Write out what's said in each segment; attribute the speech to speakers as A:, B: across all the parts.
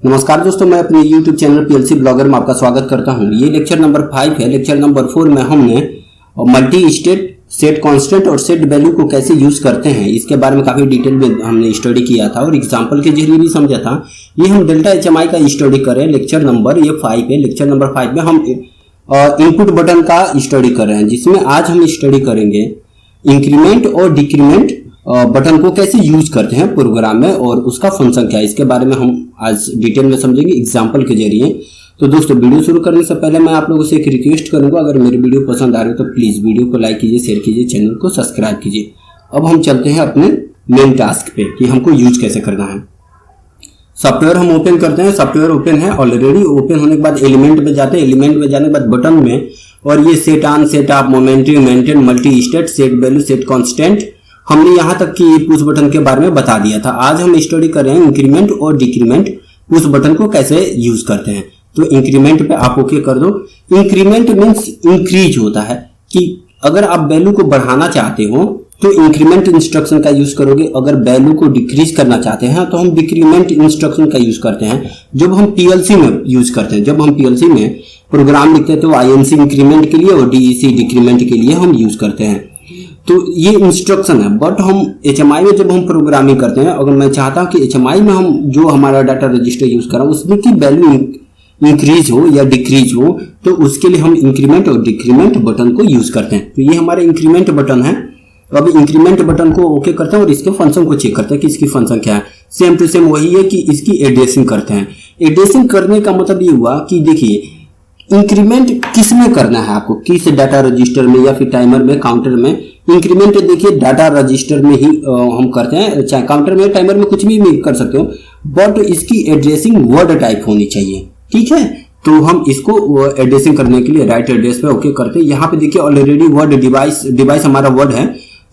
A: नमस्कार दोस्तों, मैं अपने YouTube चैनल पीएलसी ब्लॉगर में आपका स्वागत करता हूं। ये लेक्चर नंबर 5 है। लेक्चर नंबर 4 में हमने मल्टी स्टेट, सेट कांस्टेंट और सेट वैल्यू को कैसे यूज करते हैं इसके बारे में काफी डिटेल में हमने स्टडी किया था और एग्जांपल के जरिए भी समझा था। ये हम डेल्टा एचएमआई का स्टडी करें। लेक्चर नंबर 5 है। लेक्चर नंबर 5 में हम इनपुट बटन का स्टडी कर रहे हैं, जिसमें आज हम स्टडी करेंगे इंक्रीमेंट और डिक्रीमेंट बटन को कैसे यूज करते हैं प्रोग्राम में और उसका फंक्शन क्या है, इसके बारे में हम आज डिटेल में समझेंगे एग्जांपल के जरिए। तो दोस्तों, वीडियो शुरू करने से पहले मैं आप लोगों से एक रिक्वेस्ट करूंगा, अगर मेरी वीडियो पसंद आ रही हो तो प्लीज वीडियो को लाइक कीजिए, शेयर कीजिए, चैनल को सब्सक्राइब कीजिए। अब हम चलते हैं अपने मेन टास्क पे कि हमको यूज कैसे करना है। सॉफ्टवेयर हम ओपन करते हैं। सॉफ्टवेयर ओपन है ऑलरेडी। ओपन होने के बाद एलिमेंट में जाते हैं। एलिमेंट में जाने के बाद बटन में, और ये set on, set of, momentary, maintain, multi state, set value, set constant, हमने यहां तक कि पुश बटन के बारे में बता दिया था। आज हम स्टडी कर रहे हैं इंक्रीमेंट और डिक्रीमेंट पुश बटन को कैसे यूज करते हैं। तो इंक्रीमेंट पे आप ओके कर दो। इंक्रीमेंट मीन्स इंक्रीज होता है कि अगर आप वैल्यू को बढ़ाना चाहते हो तो इंक्रीमेंट इंस्ट्रक्शन का यूज करोगे। अगर वैल्यू को डिक्रीज करना चाहते हैं तो हम डिक्रीमेंट इंस्ट्रक्शन का यूज करते हैं। जब हम पीएलसी में यूज करते हैं, जब हम पीएलसी में प्रोग्राम लिखते हैं तो आईएनसी इंक्रीमेंट के लिए और डीईसी डिक्रीमेंट के लिए हम यूज करते हैं। तो ये इंस्ट्रक्शन है। बट हम एचएमआई में जब हम प्रोग्रामिंग करते हैं, अगर मैं चाहता हूं कि एचएमआई में हम जो हमारा डाटा रजिस्टर यूज कर रहा हूं उसमें की वैल्यू इंक्रीज हो या डिक्रीज हो, तो उसके लिए हम इंक्रीमेंट और डिक्रीमेंट बटन को यूज करते हैं। तो ये हमारा इंक्रीमेंट बटन है। अब इंक्रीमेंट बटन को ओके करते हैं और इसके फंक्शन को चेक करते हैं कि इसकी फंक्शन क्या है। सेम टू सेम वही है कि इसकी एडेसिंग करते हैं। एडेसिंग करने का मतलब ये हुआ कि देखिए इंक्रीमेंट किस में करना है आपको, किस डाटा रजिस्टर में या फिर टाइमर में, काउंटर में। इंक्रीमेंट देखिए डाटा रजिस्टर में ही हम करते हैं, चाहे काउंटर में, टाइमर में, कुछ भी कर सकते हो, बट इसकी एड्रेसिंग वर्ड टाइप होनी चाहिए। ठीक है, तो हम इसको एड्रेसिंग करने के लिए राइट एड्रेस पे ओके करते हैं। यहाँ पे देखिए ऑलरेडी वर्ड डिवाइस हमारा वर्ड है,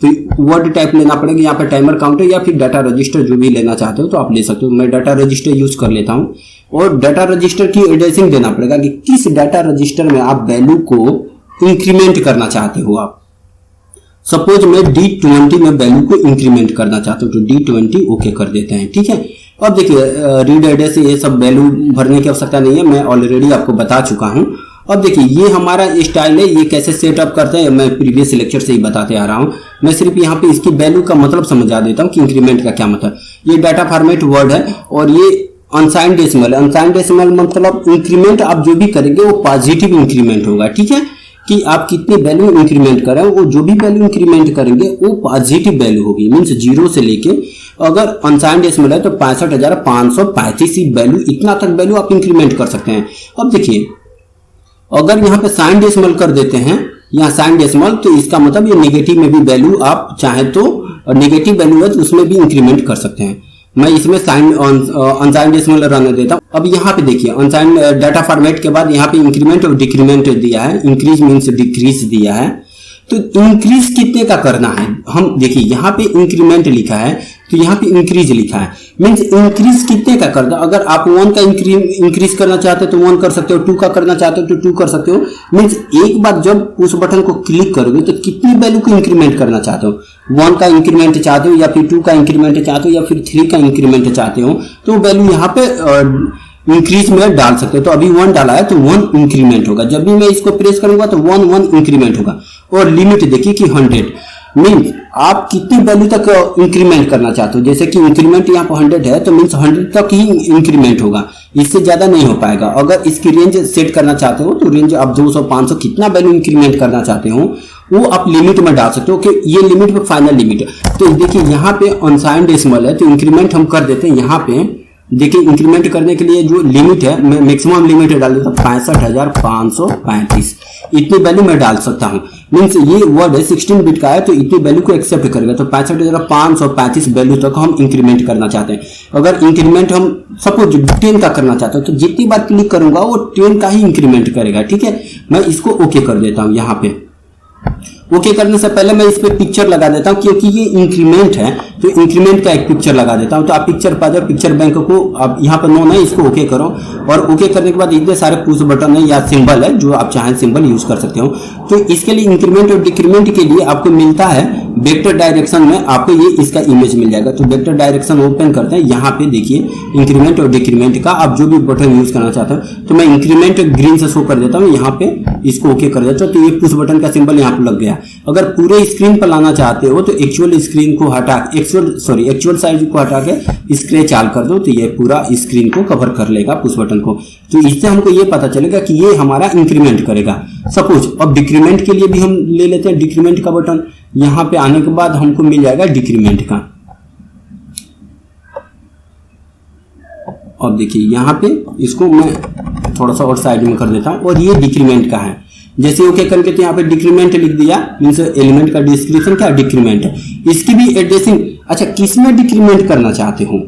A: तो वर्ड टाइप लेना पड़ेगा। यहाँ पे टाइमर, काउंटर या फिर डाटा रजिस्टर जो भी लेना चाहते हो तो आप ले सकते हो। मैं डाटा रजिस्टर यूज कर लेता हूँ और डाटा रजिस्टर की एड्रेसिंग देना पड़ेगा कि किस डाटा रजिस्टर में आप वैल्यू को इंक्रीमेंट करना चाहते हो। आप सपोज मैं D20 में वैल्यू को इंक्रीमेंट करना चाहते हो तो D20 ओके कर देते हैं। ठीक है, अब देखिए रीड एड्रेस ये सब वैल्यू भरने की आवश्यकता नहीं है, मैं ऑलरेडी आपको बता चुका हूं। अब देखिए ये हमारा स्टाइल है, ये कैसे सेटअप करते हैं मैं प्रीवियस लेक्चर से ही बताते आ रहा हूं। मैं सिर्फ यहाँ पे इसकी वैल्यू का मतलब समझा देता हूँ कि इंक्रीमेंट का क्या मतलब। ये डाटा फॉर्मेट वर्ड है और ये अनसाइंड डेसिमल। अनसाइंड डेसिमल मतलब इंक्रीमेंट आप जो भी करेंगे वो पॉजिटिव इंक्रीमेंट होगा। ठीक है, कि आप कितनी वैल्यू इंक्रीमेंट करें, वो जो भी वैल्यू इंक्रीमेंट करेंगे वो पॉजिटिव वैल्यू होगी। मींस 0 से लेके, अगर अनसाइंड डेसिमल है तो 65,535 वैल्यू, इतना तक वैल्यू आप इंक्रीमेंट कर सकते हैं। अब देखिए अगर यहाँ पे साइन डेसिमल कर देते हैं, यहाँ साइन डेसिमल, तो इसका मतलब ये नेगेटिव में भी वैल्यू आप चाहे तो नेगेटिव वैल्यू है तो उसमें भी इंक्रीमेंट कर सकते हैं। मैं इसमें साइन अनसाइन डेसिमल रहने देता हूं। अब यहाँ पे देखिए अनसाइन डाटा फॉर्मेट के बाद यहाँ पे इंक्रीमेंट और डिक्रीमेंट दिया है। इंक्रीज मीन्स डिक्रीज दिया है। तो इंक्रीज कितने का करना है, हम देखिए यहाँ पे इंक्रीमेंट लिखा है तो यहाँ पे इंक्रीज लिखा है। मीन्स इंक्रीज कितने का कर दो। अगर आप 1 का इंक्रीज करना चाहते हो तो 1 कर सकते हो, 2 का करना चाहते हो तो 2 कर सकते हो। मीन्स एक बार जब उस बटन को क्लिक करोगे तो कितनी वैल्यू को इंक्रीमेंट करना चाहते हो, 1 का इंक्रीमेंट चाहते हो या फिर 2 का इंक्रीमेंट चाहते हो या फिर 3 का इंक्रीमेंट चाहते हो, तो वैल्यू यहाँ पे इंक्रीज में डाल सकते हो। तो अभी 1 डाला है तो 1 इंक्रीमेंट होगा। जब भी मैं इसको प्रेस करूंगा तो 1 इंक्रीमेंट होगा। और लिमिट देखिए कि 100 मीन्स आप कितनी वैल्यू तक इंक्रीमेंट करना चाहते हो। जैसे कि इंक्रीमेंट यहाँ पर 100 है तो मीन्स 100 तक ही इंक्रीमेंट होगा, इससे ज्यादा नहीं हो पाएगा। अगर इसकी रेंज सेट करना चाहते हो तो रेंज आप 200, 500 कितना वैल्यू इंक्रीमेंट करना चाहते हो वो आप लिमिट में डाल सकते हो कि ये लिमिट पे फाइनल लिमिट है। तो देखिए यहाँ पे अनसाइंड डेसिमल है तो इंक्रीमेंट हम कर देते हैं। यहाँ पे देखिए इंक्रीमेंट करने के लिए जो लिमिट है, मैं मैक्सिमम लिमिट डाल देता हूँ 65,535, इतनी वैल्यू मैं डाल सकता हूँ। मीन्स ये वर्ड है 16 बिट का है तो इतनी वैल्यू को एक्सेप्ट करेगा। तो 65,535 वैल्यू तक हम इंक्रीमेंट करना चाहते हैं। अगर इंक्रीमेंट हम सपोज 10 का करना चाहते हो तो जितनी बार क्लिक करूंगा वो 10 का ही इंक्रीमेंट करेगा। ठीक है, मैं इसको ओके कर देता हूँ। यहाँ पे ओके करने से पहले मैं इस पे पिक्चर लगा देता हूं क्योंकि ये इंक्रीमेंट है तो इंक्रीमेंट का एक पिक्चर लगा देता हूं। तो आप पिक्चर पा जाओ, पिक्चर बैंक को आप यहाँ पर नो है, इसको ओके करो। और ओके करने के बाद इतने सारे पुश बटन है या सिंबल है, जो आप चाहें सिंबल यूज कर सकते हो। तो इसके लिए इंक्रीमेंट और डिक्रीमेंट के लिए आपको मिलता है वेक्टर डायरेक्शन में आपको ये इसका इमेज मिल जाएगा। तो वेक्टर डायरेक्शन ओपन करते हैं, यहाँ पे देखिए इंक्रीमेंट और डिक्रीमेंट का आप जो भी बटन यूज करना चाहते हो, तो मैं इंक्रीमेंट ग्रीन से शो कर देता हूँ, यहाँ पे इसको ओके कर देता हूँ। तो ये पुश बटन का सिंबल यहाँ पे लग गया। अगर पूरे स्क्रीन पर लाना चाहते हो तो एक्चुअल स्क्रीन को हटा एक्चुअल साइज को हटा के स्क्रैच ऑल कर दो, तो ये पूरा स्क्रीन को कवर कर लेगा पुश बटन को। तो इससे हमको ये पता चलेगा कि ये हमारा इंक्रीमेंट करेगा। सपोज अब डिक्रीमेंट के लिए भी हम ले लेते हैं डिक्रीमेंट का बटन। यहाँ पे आने के बाद हमको मिल जाएगा डिक्रीमेंट का। अब देखिए यहाँ पे इसको मैं थोड़ा सा और साइड में कर देता हूँ, और ये डिक्रीमेंट का है। जैसे ओके करके तो यहाँ पे डिक्रीमेंट लिख दिया, मीन्स एलिमेंट का डिस्क्रिप्शन क्या डिक्रीमेंट है। इसकी भी एड्रेसिंग, अच्छा किस में डिक्रीमेंट करना चाहते हो,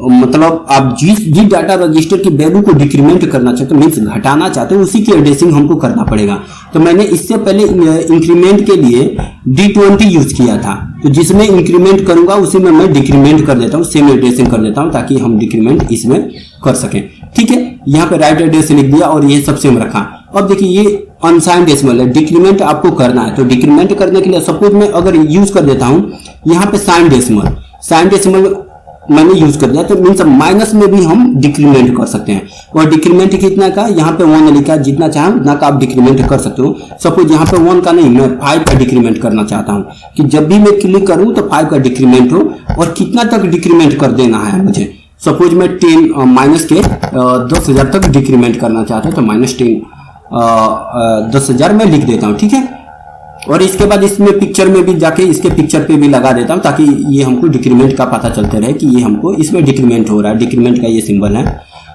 A: मतलब आप जिस डाटा रजिस्टर की वैल्यू को डिक्रीमेंट करना चाहते हो, मीन्स घटाना चाहते हो, उसी की एड्रेसिंग हमको करना पड़ेगा। तो मैंने इससे पहले इंक्रीमेंट के लिए D20 यूज किया था, तो जिसमें इंक्रीमेंट करूंगा उसी में मैं डिक्रीमेंट कर देता हूँ, सेम एड्रेसिंग कर देता हूँ, ताकि हम डिक्रीमेंट इसमें कर सकें। ठीक है, यहाँ पे राइट एड्रेस लिख दिया और ये सब सेम रखा। अब देखिए ये अनसाइंड डेसिमल है, डिक्रीमेंट आपको करना है। तो डिक्रीमेंट करने के लिए सपोज मैं अगर यूज कर देता हूँ यहाँ पे साइन डेसिमल मैंने यूज कर दिया, तो मीन्स माइनस में भी हम डिक्रीमेंट कर सकते हैं। और डिक्रीमेंट कितना का, यहाँ पे 1 लिखा है, जितना चाहे उतना का आप डिक्रीमेंट कर सकते हो। सपोज यहाँ पे 1 का नहीं, मैं 5 का डिक्रीमेंट करना चाहता हूँ कि जब भी मैं क्लिक करूँ तो 5 का डिक्रीमेंट हो, और कितना तक डिक्रीमेंट कर देना है मुझे। सपोज मैं 10 माइनस के 10,000 तक डिक्रीमेंट करना चाहता हूँ, तो -10 10,000 मैं लिख देता हूँ। ठीक है, और इसके बाद इसमें पिक्चर में भी जाके इसके पिक्चर पे भी लगा देता हूं, ताकि ये हमको डिक्रीमेंट का पता चलते रहे कि ये हमको इसमें डिक्रीमेंट हो रहा है। डिक्रीमेंट का ये सिंबल है।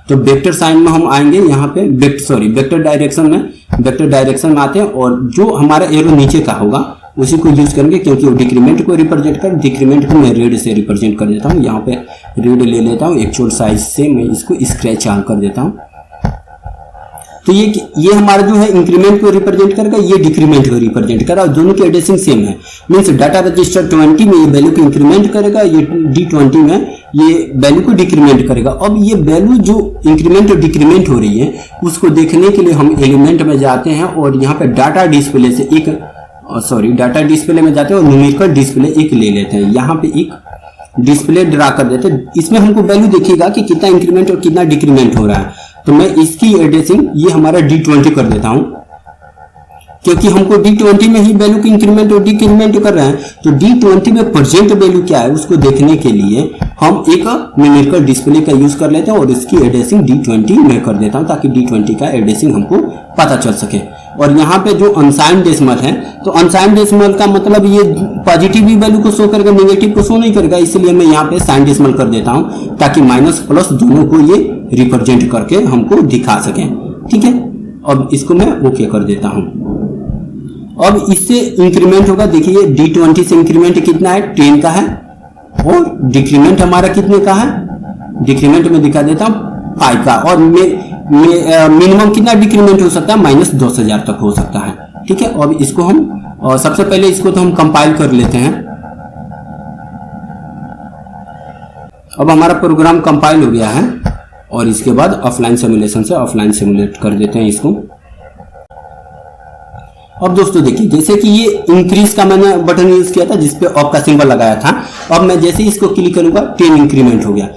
A: तो वेक्टर साइन में हम आएंगे, यहाँ पे वेक्टर डायरेक्शन में आते हैं, और जो हमारा एरो नीचे का होगा उसी को यूज करेंगे, क्योंकि वो डिक्रीमेंट को रिप्रेजेंट कर, डिक्रीमेट को मैं रेड से रिप्रेजेंट कर देता हूँ। यहाँ पे रेड ले लेता हूँ, एक्चुअल साइज से मैं इसको स्क्रैच ऑन कर देता हूँ। तो ये हमारा जो है इंक्रीमेंट को रिप्रेजेंट करेगा, ये डिक्रीमेंट को रिप्रेजेंट करेगा, और दोनों की एड्रेसिंग सेम है। मींस डाटा रजिस्टर 20 में ये वैल्यू को इंक्रीमेंट करेगा, ये D20 में ये वैल्यू को डिक्रीमेंट करेगा। अब ये वैल्यू जो इंक्रीमेंट और डिक्रीमेंट हो रही है उसको देखने के लिए हम एलिमेंट में जाते हैं, और यहाँ पे डाटा डिस्प्ले से डाटा डिस्प्ले में जाते हैं और न्यूमेरिकल डिस्प्ले एक ले लेते हैं। यहाँ पे एक डिस्प्ले ड्रा कर देते हैं, इसमें हमको वैल्यू दिखेगा कि कितना इंक्रीमेंट और कितना डिक्रीमेंट हो रहा है। तो मैं इसकी एड्रेसिंग ये हमारा D20 कर देता हूं, क्योंकि हमको D20 में ही वैल्यू की इंक्रीमेंट और डिक्रीमेंट कर रहे हैं। तो D20 में प्रेजेंट वैल्यू क्या है उसको देखने के लिए हम एक न्यूमेरिकल डिस्प्ले का यूज कर लेते हैं, और इसकी एड्रेसिंग D20 में कर देता हूं, ताकि D20 का एड्रेसिंग हमको पता चल सके। और यहाँ पे जो अनसाइंड डेसिमल है, तो अनसाइंड डेसिमल का मतलब ये पॉजिटिव वैल्यू को शो करेगा, नेगेटिव को शो नहीं करेगा, इसलिए मैं यहाँ पे साइन डेसिमल कर देता हूँ, ताकि माइनस प्लस दोनों को ये रिप्रेजेंट करके हमको दिखा सकें। ठीक है, अब इसको मैं ओके कर देता हूँ। अब इससे इंक्रीमेंट होगा, देखिए D20 से इंक्रीमेंट कितना है, 10 का है, और डिक्रीमेंट हमारा कितने का है, डिक्रीमेंट में दिखा देता हूँ 5 का, और मिनिमम कितना डिक्रीमेंट हो सकता है, -10,000 तक हो सकता है। ठीक है, अब इसको हम सबसे पहले इसको तो हम कंपाइल कर लेते हैं। अब हमारा प्रोग्राम कंपाइल हो गया है, और इसके बाद ऑफलाइन सिमुलेशन से ऑफलाइन सिमुलेट कर देते हैं इसको। अब दोस्तों देखिए, जैसे कि ये इंक्रीज का मैंने बटन यूज किया था जिसपे ऑफ का सिंबल लगाया था, अब मैं जैसे इसको क्लिक करूंगा 10 इंक्रीमेंट हो गया,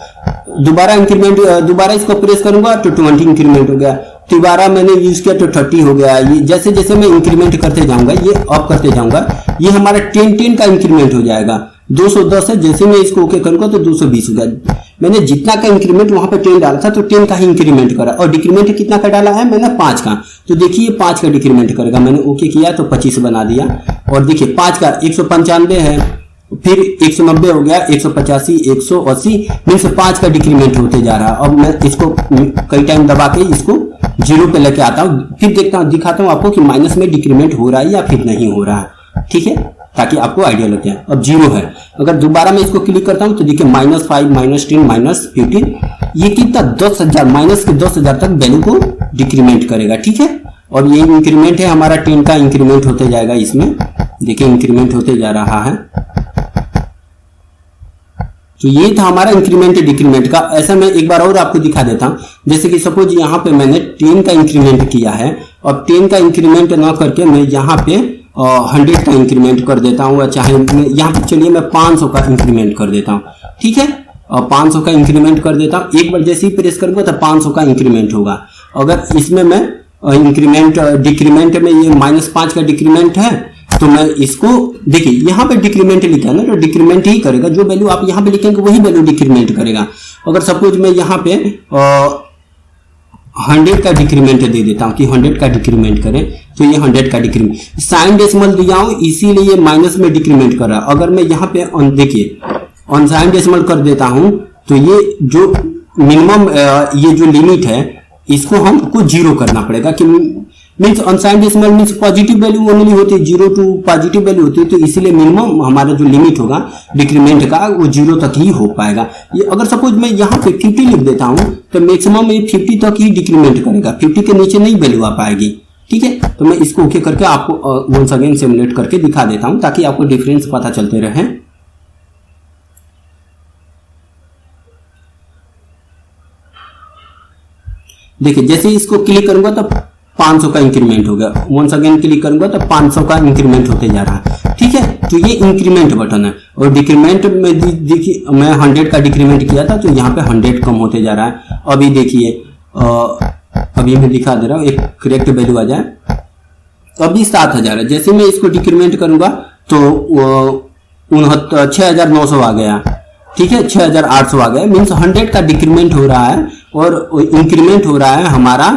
A: दोबारा इसको प्रेस करूंगा तो 20 इंक्रीमेंट हो गया, दोबारा मैंने यूज किया तो 30 हो गया। ये जैसे जैसे मैं इंक्रीमेंट करते जाऊंगा, ये ऑफ करते जाऊंगा, ये हमारा 10 का इंक्रीमेंट हो जाएगा। 210 है, जैसे मैं इसको ओके करूंगा तो 220 हो गया। मैंने जितना का इंक्रीमेंट वहां पे 10 डाला था, तो 10 का ही इंक्रीमेंट करा, और डिक्रीमेंट कितना का डाला है मैंने 5 का, तो देखिए 5 का डिक्रीमेंट करेगा। मैंने ओके किया तो 25 बना दिया, और देखिए 5 का 195 है, फिर 190 हो गया, 185, 180, मीन्स 5 का डिक्रीमेंट होते जा रहा है। अब मैं इसको कई टाइम दबा के इसको 0 पे लेके आता हूँ, फिर दिखाता हूँ आपको कि माइनस में डिक्रीमेंट हो रहा है या फिर नहीं हो रहा है। ठीक है, ताकि आपको आइडिया लग जाए। अब 0 है, अगर दोबारा मैं इसको क्लिक करता हूं तो देखिए -5, -10, -15, ये कितना 10,000 माइनस के 10,000 तक वैल्यू को डिक्रीमेंट करेगा। ठीक है, और ये इंक्रीमेंट है हमारा 10 का इंक्रीमेंट होते जाएगा, इसमें देखिए इंक्रीमेंट होते जा रहा है। तो ये था हमारा इंक्रीमेंट डिक्रीमेंट का। ऐसा मैं एक बार और आपको दिखा देता हूं, जैसे कि सपोज यहाँ पे मैंने 10 का इंक्रीमेंट किया है, और 10 का इंक्रीमेंट ना करके मैं यहाँ पे 100 का इंक्रीमेंट कर देता हूँ, चाहे मैं यहाँ पे चलिए मैं 500 का इंक्रीमेंट कर देता हूँ, ठीक है। 500 का इंक्रीमेंट कर देता हूँ, एक बार जैसे ही प्रेस करूंगा तो 500 का इंक्रीमेंट होगा। अगर इसमें मैं इंक्रीमेंट डिक्रीमेंट में ये -5 का डिक्रीमेंट है तो मैं इसको देखिए यहाँ पे डिक्रीमेंट लिखा है ना, तो डिक्रीमेंट ही करेगा, जो वैल्यू आप यहाँ पे लिखेंगे वही वैल्यू डिक्रीमेंट करेगा। अगर सपोज मैं यहाँ पे 100 का डिक्रीमेंट दे देता हूँ कि 100 का डिक्रीमेंट करें, तो ये 100 का डिक्रीमेंट साइन डेसिमल दिया हूँ इसीलिए ये माइनस में डिक्रीमेंट कर रहा है। अगर मैं यहाँ पे देखिए अनसाइन डेसिमल कर देता हूँ तो ये जो मिनिमम ये जो लिमिट है इसको हमको 0 करना पड़ेगा, कि means अनसाइन decimal means positive value only होती है, 0 टू पॉजिटिव वैल्यू होती है, तो इसीलिए मिनिमम हमारा जो लिमिट होगा डिक्रीमेंट का वो 0 तक ही हो पाएगा। ये अगर सपोज मैं यहाँ पे 50 लिख देता हूँ तो मैक्सिमम ये 50 तक ही डिक्रीमेंट करेगा, 50 के नीचे नहीं वैल्यू आ पाएगी, ठीक है। तो मैं इसको ओके करके आपको वंस अगेन सिमुलेट करके दिखा देता हूँ ताकि आपको डिफरेंस पता चलते रहे। देखिए जैसे इसको क्लिक करूंगा तो 500 का इंक्रीमेंट होगा, वंस अगेन क्लिक करूंगा तो 500 का इंक्रीमेंट होते जा रहा है, ठीक है। तो ये इंक्रीमेंट बटन है, और डिक्रीमेंट में देखिए मैं 100 का डिक्रीमेंट किया था तो यहाँ पे 100 कम होते जा रहा है। अभी देखिए अभी मैं दिखा दे रहा हूँ, एक करेक्ट वैल्यू आ जाए, अभी 7000 है। जैसे मैं इसको डिक्रीमेंट करूंगा तो 6900 आ गया, ठीक है, 6800 आ गया, मीन्स 100 का डिक्रीमेंट हो रहा है और इंक्रीमेंट हो रहा है हमारा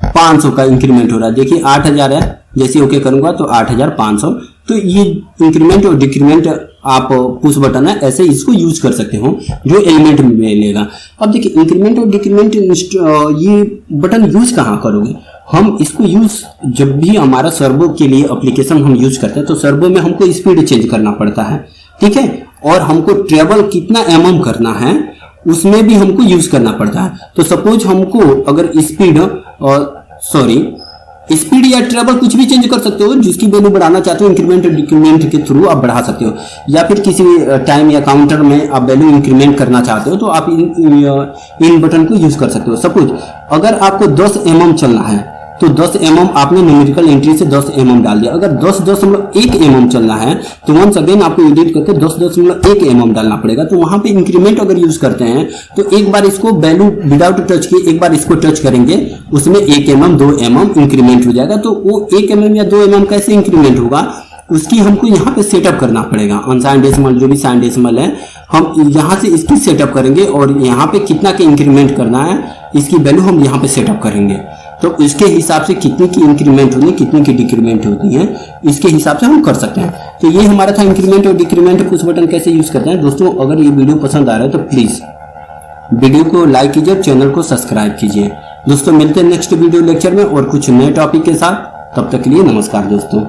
A: 500 का इंक्रीमेंट हो रहा है। देखिए 8000 है, जैसे ओके करूंगा तो 8500। तो ये इंक्रीमेंट और डिक्रीमेंट आप पुश बटन है, ऐसे इसको यूज कर सकते हो जो एलिमेंट में मिलेगा। अब देखिए इंक्रीमेंट और डिक्रीमेंट ये बटन यूज कहाँ करोगे, हम इसको यूज जब भी हमारा सर्वो के लिए एप्लीकेशन हम यूज करते हैं तो सर्वो में हमको स्पीड चेंज करना पड़ता है, ठीक है, और हमको ट्रेवल कितना mm करना है उसमें भी हमको यूज करना पड़ता है। तो सपोज हमको अगर स्पीड या ट्रेवल कुछ भी चेंज कर सकते हो, जिसकी वैल्यू बढ़ाना चाहते हो इंक्रीमेंट और डिक्रीमेंट के थ्रू आप बढ़ा सकते हो, या फिर किसी टाइम या काउंटर में आप वैल्यू इंक्रीमेंट करना चाहते हो तो आप इन बटन को यूज कर सकते हो। सपोज अगर आपको 10 mm चलना है तो 10 mm आपने न्यूमेरिकल एंट्री से 10 mm डाल दिया। अगर 10.1 mm चलना है तो वंस अगेन आपको एडिट करके 10.1 mm डालना पड़ेगा। तो वहां पे इंक्रीमेंट अगर यूज करते हैं तो एक बार इसको वैल्यू विदाउट टच किए एक बार इसको टच करेंगे, उसमें 1 mm 2 mm इंक्रीमेंट हो जाएगा। तो वो 1 mm या 2 mm कैसे इंक्रीमेंट होगा उसकी हमको यहाँ पे सेटअप करना पड़ेगा। अनसाइन डेसिमल जो भी साइन डेसिमल है हम यहाँ से इसकी सेटअप करेंगे और यहाँ पे कितना के इंक्रीमेंट करना है इसकी वैल्यू हम यहाँ पे सेटअप करेंगे। तो इसके हिसाब से कितनी की इंक्रीमेंट होनी है कितनी की डिक्रीमेंट होती है इसके हिसाब से हम कर सकते हैं। तो ये हमारा था इंक्रीमेंट और डिक्रीमेंट पुश बटन कैसे यूज करते हैं। दोस्तों अगर ये वीडियो पसंद आ रहा है तो प्लीज वीडियो को लाइक कीजिए, चैनल को सब्सक्राइब कीजिए। दोस्तों मिलते हैं नेक्स्ट वीडियो लेक्चर में और कुछ नए टॉपिक के साथ, तब तक के लिए नमस्कार दोस्तों।